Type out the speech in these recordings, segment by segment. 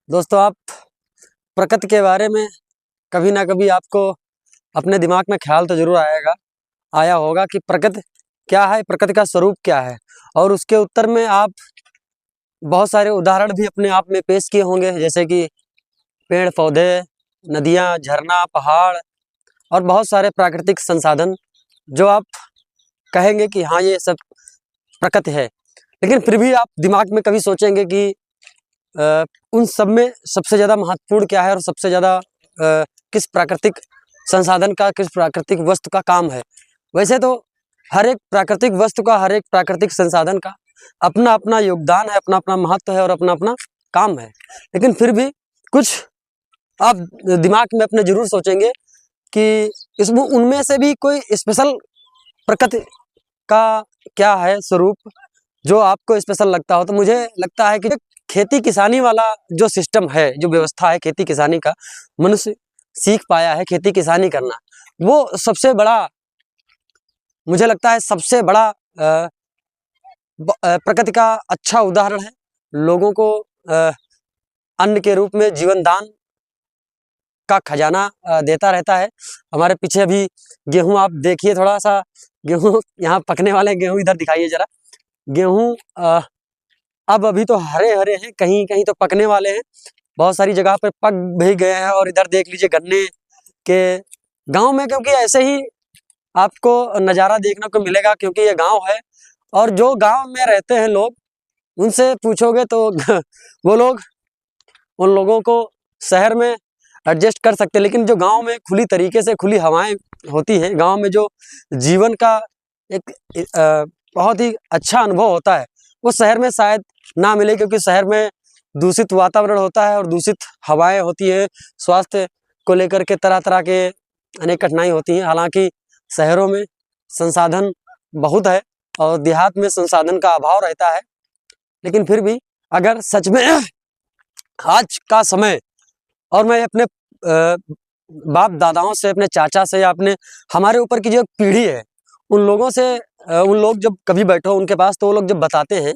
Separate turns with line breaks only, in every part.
दोस्तों, आप प्रकृति के बारे में कभी ना कभी आपको अपने दिमाग में ख्याल तो ज़रूर आया होगा कि प्रकृति क्या है, प्रकृति का स्वरूप क्या है। और उसके उत्तर में आप बहुत सारे उदाहरण भी अपने आप में पेश किए होंगे, जैसे कि पेड़-पौधे, नदियाँ, झरना, पहाड़ और बहुत सारे प्राकृतिक संसाधन, जो आप कहेंगे कि हाँ, ये सब प्रकृति है। लेकिन फिर भी आप दिमाग में कभी सोचेंगे कि उन सब में सबसे ज़्यादा महत्वपूर्ण क्या है और सबसे ज़्यादा किस प्राकृतिक संसाधन का, किस प्राकृतिक वस्तु का काम है। वैसे तो हर एक प्राकृतिक वस्तु का, हर एक प्राकृतिक संसाधन का अपना-अपना योगदान है, अपना-अपना महत्व है और अपना-अपना काम है। लेकिन फिर भी कुछ आप दिमाग में अपने ज़रूर सोचेंगे कि इसमें उनमें से भी कोई स्पेशल प्रकृति का क्या है स्वरूप, जो आपको स्पेशल लगता हो। तो मुझे लगता है कि खेती किसानी वाला जो सिस्टम है, जो व्यवस्था है खेती किसानी का, मनुष्य सीख पाया है खेती किसानी करना, वो सबसे बड़ा, मुझे लगता है सबसे बड़ा प्रकृति का अच्छा उदाहरण है। लोगों को अन्न के रूप में जीवन दान का खजाना देता रहता है। हमारे पीछे अभी गेहूं आप देखिए, थोड़ा सा गेहूं यहाँ पकने वाले गेहूं इधर दिखाइए जरा। गेहूं अब अभी तो हरे हरे हैं, कहीं कहीं तो पकने वाले हैं, बहुत सारी जगह पर पक भी गए हैं। और इधर देख लीजिए गन्ने के गांव में, क्योंकि ऐसे ही आपको नज़ारा देखने को मिलेगा, क्योंकि ये गांव है। और जो गांव में रहते हैं लोग, उनसे पूछोगे तो वो लोग, उन लोगों को शहर में एडजस्ट कर सकते हैं। लेकिन जो गांव में खुली तरीके से खुली हवाएं होती हैं, गांव में जो जीवन का एक बहुत ही अच्छा अनुभव होता है, वो शहर में शायद ना मिले, क्योंकि शहर में दूषित वातावरण होता है और दूषित हवाएं होती है। स्वास्थ्य को लेकर के तरह तरह के अनेक कठिनाई होती हैं। हालांकि शहरों में संसाधन बहुत है और देहात में संसाधन का अभाव रहता है। लेकिन फिर भी अगर सच में आज का समय, और मैं अपने बाप दादाओं से, अपने चाचा से, या अपने हमारे ऊपर की जो पीढ़ी है, उन लोगों से, उन लोग जब कभी बैठो उनके पास, तो वो लोग जब बताते हैं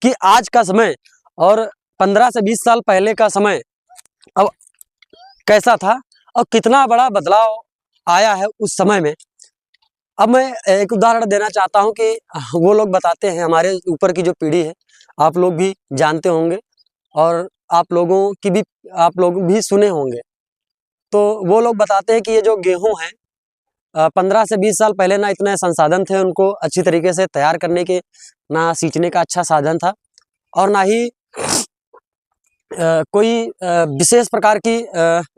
कि आज का समय और 15 से 20 साल पहले का समय अब कैसा था और कितना बड़ा बदलाव आया है उस समय में। अब मैं एक उदाहरण देना चाहता हूं कि वो लोग बताते हैं, हमारे ऊपर की जो पीढ़ी है, आप लोग भी जानते होंगे और आप लोग भी सुने होंगे। तो वो लोग बताते हैं कि ये जो गेहूं है, 15 से 20 साल पहले ना इतने संसाधन थे उनको अच्छी तरीके से तैयार करने के, ना सींचने का अच्छा साधन था, और ना ही कोई विशेष प्रकार की,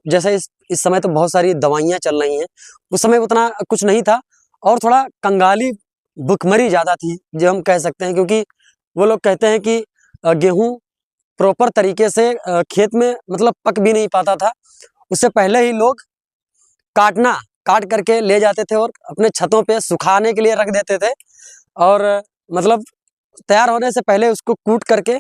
जैसे इस समय तो बहुत सारी दवाइयाँ चल रही हैं, उस समय उतना कुछ नहीं था। और थोड़ा कंगाली भुखमरी ज़्यादा थी, जो हम कह सकते हैं, क्योंकि वो लोग कहते हैं कि गेहूँ प्रॉपर तरीके से खेत में मतलब पक भी नहीं पाता था। उससे पहले ही लोग काट करके ले जाते थे और अपने छतों पे सुखाने के लिए रख देते थे, और मतलब तैयार होने से पहले उसको कूट करके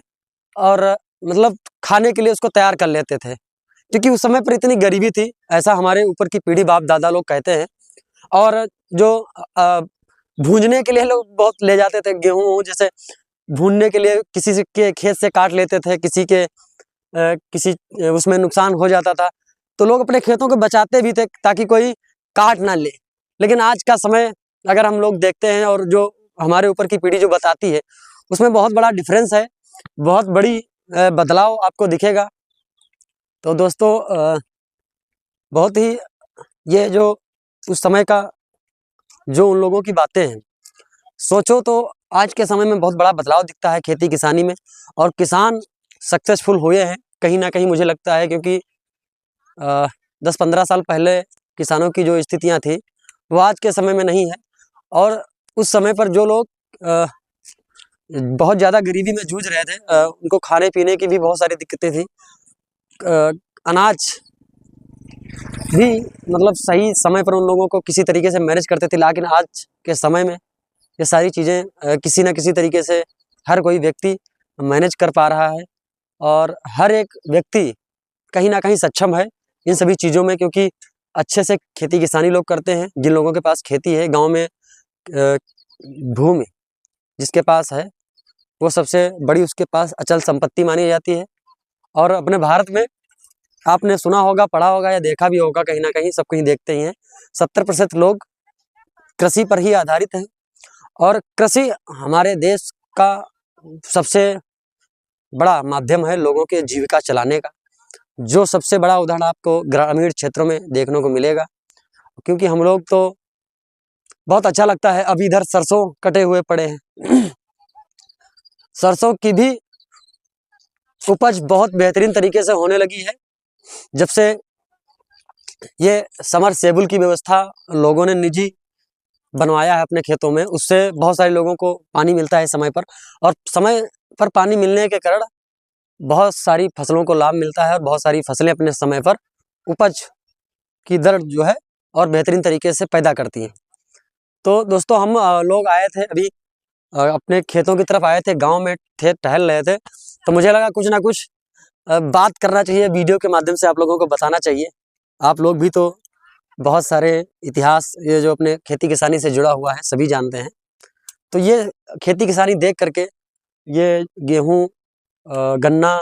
और मतलब खाने के लिए उसको तैयार कर लेते थे, क्योंकि उस समय पर इतनी गरीबी थी। ऐसा हमारे ऊपर की पीढ़ी, बाप दादा लोग कहते हैं। और जो भूनने के लिए लोग बहुत ले जाते थे गेहूँ, जैसे भूनने के लिए किसी के खेत से काट लेते थे, किसी उसमें नुकसान हो जाता था, तो लोग अपने खेतों को बचाते भी थे ताकि कोई काट ना ले। लेकिन आज का समय अगर हम लोग देखते हैं, और जो हमारे ऊपर की पीढ़ी जो बताती है, उसमें बहुत बड़ा डिफरेंस है, बहुत बड़ी बदलाव आपको दिखेगा। तो दोस्तों, बहुत ही ये जो उस समय का, जो उन लोगों की बातें हैं, सोचो तो आज के समय में बहुत बड़ा बदलाव दिखता है खेती किसानी में, और किसान सक्सेसफुल हुए हैं कहीं ना कहीं, मुझे लगता है। क्योंकि 10-15 साल पहले किसानों की जो स्थितियां थी, वो आज के समय में नहीं है। और उस समय पर जो लोग बहुत ज़्यादा गरीबी में जूझ रहे थे, उनको खाने पीने की भी बहुत सारी दिक्कतें थी। अनाज भी मतलब सही समय पर उन लोगों को किसी तरीके से मैनेज करते थे। लेकिन आज के समय में ये सारी चीज़ें किसी न किसी तरीके से हर कोई व्यक्ति मैनेज कर पा रहा है, और हर एक व्यक्ति कहीं ना कहीं सक्षम है इन सभी चीज़ों में, क्योंकि अच्छे से खेती किसानी लोग करते हैं। जिन लोगों के पास खेती है, गांव में भूमि जिसके पास है, वो सबसे बड़ी उसके पास अचल संपत्ति मानी जाती है। और अपने भारत में आपने सुना होगा, पढ़ा होगा या देखा भी होगा, कहीं ना कहीं सब कहीं देखते ही हैं, 70% लोग कृषि पर ही आधारित हैं। और कृषि हमारे देश का सबसे बड़ा माध्यम है लोगों के जीविका चलाने का, जो सबसे बड़ा उदाहरण आपको ग्रामीण क्षेत्रों में देखने को मिलेगा। क्योंकि हम लोग तो बहुत अच्छा लगता है, अभी इधर सरसों कटे हुए पड़े हैं सरसों की भी उपज बहुत बेहतरीन तरीके से होने लगी है। जब से ये समरसेबुल की व्यवस्था लोगों ने निजी बनवाया है अपने खेतों में, उससे बहुत सारे लोगों को पानी मिलता है समय पर, और समय पर पानी मिलने के कारण बहुत सारी फसलों को लाभ मिलता है और बहुत सारी फसलें अपने समय पर उपज की दर जो है और बेहतरीन तरीके से पैदा करती हैं। तो दोस्तों हम लोग आए थे अभी अपने खेतों की तरफ आए थे, गांव में थे, टहल रहे थे, तो मुझे लगा कुछ ना कुछ बात करना चाहिए, वीडियो के माध्यम से आप लोगों को बताना चाहिए। आप लोग भी तो बहुत सारे इतिहास ये जो अपने खेती किसानी से जुड़ा हुआ है सभी जानते हैं। तो ये खेती किसानी देख करके ये गेहूँ, गन्ना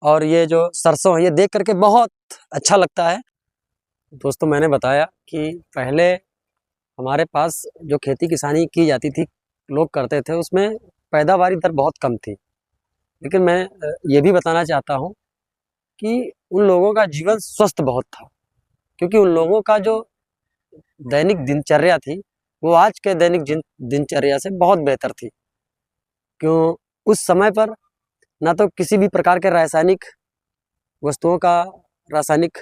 और ये जो सरसों है, ये देख करके बहुत अच्छा लगता है। दोस्तों मैंने बताया कि पहले हमारे पास जो खेती किसानी की जाती थी, लोग करते थे, उसमें पैदावारी दर बहुत कम थी। लेकिन मैं ये भी बताना चाहता हूँ कि उन लोगों का जीवन स्वस्थ बहुत था, क्योंकि उन लोगों का जो दैनिक दिनचर्या थी वो आज के दैनिक दिनचर्या से बहुत बेहतर थी। क्यों? उस समय पर ना तो किसी भी प्रकार के रासायनिक वस्तुओं का, रासायनिक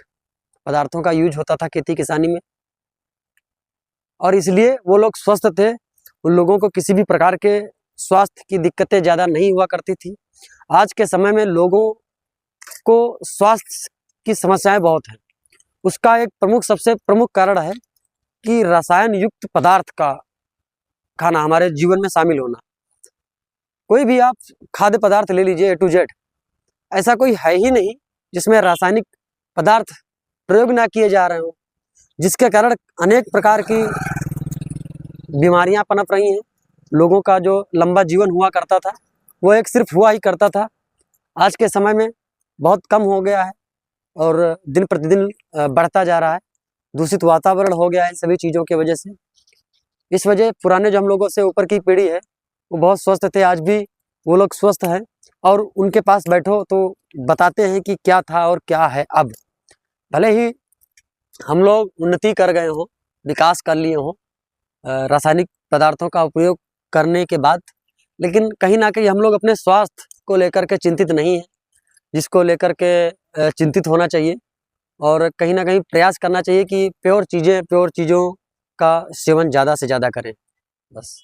पदार्थों का यूज होता था खेती किसानी में, और इसलिए वो लोग स्वस्थ थे। उन लोगों को किसी भी प्रकार के स्वास्थ्य की दिक्कतें ज़्यादा नहीं हुआ करती थी। आज के समय में लोगों को स्वास्थ्य की समस्याएं बहुत हैं। उसका एक सबसे प्रमुख कारण है कि रसायन युक्त पदार्थ का खाना हमारे जीवन में शामिल होना। कोई भी आप खाद्य पदार्थ ले लीजिए, A to Z, ऐसा कोई है ही नहीं जिसमें रासायनिक पदार्थ प्रयोग ना किए जा रहे हों, जिसके कारण अनेक प्रकार की बीमारियां पनप रही हैं। लोगों का जो लंबा जीवन हुआ करता था वो एक सिर्फ हुआ ही करता था, आज के समय में बहुत कम हो गया है और दिन प्रतिदिन बढ़ता जा रहा है। दूषित वातावरण हो गया है सभी चीज़ों की वजह से। इस वजह पुराने जो हम लोगों से ऊपर की पीढ़ी है वो बहुत स्वस्थ थे, आज भी वो लोग स्वस्थ हैं, और उनके पास बैठो तो बताते हैं कि क्या था और क्या है अब। भले ही हम लोग उन्नति कर गए हों, विकास कर लिए हों रासायनिक पदार्थों का उपयोग करने के बाद, लेकिन कहीं ना कहीं हम लोग अपने स्वास्थ्य को लेकर के चिंतित नहीं हैं, जिसको लेकर के चिंतित होना चाहिए। और कहीं ना कहीं प्रयास करना चाहिए कि प्योर चीज़ों का सेवन ज़्यादा से ज़्यादा करें। बस।